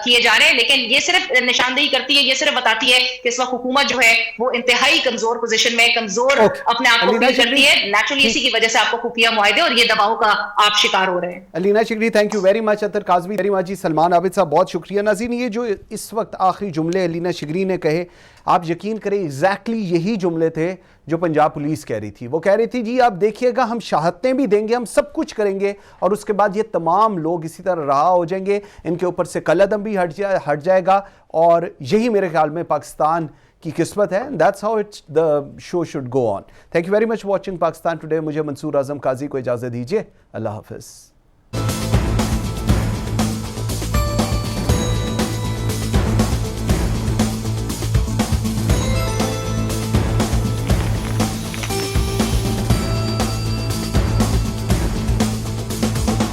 किए जा रहे हैं। लेकिन ये सिर्फ निशानदेही करती है, ये सिर्फ बताती है कि इस वक्त हुकूमत जो है वो इंतहाई कमजोर पोजीशन में, कमजोर अपने आप को फील करती है नेचुरली। इसी की वजह से आपको खुफिया मुआहिदे और ये दबाव का आप शिकार हो रहे हैं। Alina Shigri, thank you very much. Atar Kazmi very much जी। सलमान आबिद साहब बहुत शुक्रिया। नाज़रीन, ये जो इस वक्त आखिरी जुमले अलीना शिगरी ने कहे, आप यकीन करें एग्जैक्टली यही जुमले थे जो पंजाब पुलिस कह रही थी। वो कह रही थी जी आप देखिएगा हम शहादतें भी देंगे, हम सब कुछ करेंगे और उसके बाद ये तमाम लोग इसी तरह रहा हो जाएंगे, इनके ऊपर से कलअदम भी हट जाएगा और यही मेरे ख्याल में पाकिस्तान की किस्मत है। That's how it's the show should go on. Thank you very much watching Pakistan today. मुझे मंसूर आजम काजी को इजाज़त दीजिए। अल्लाह हाफिज़।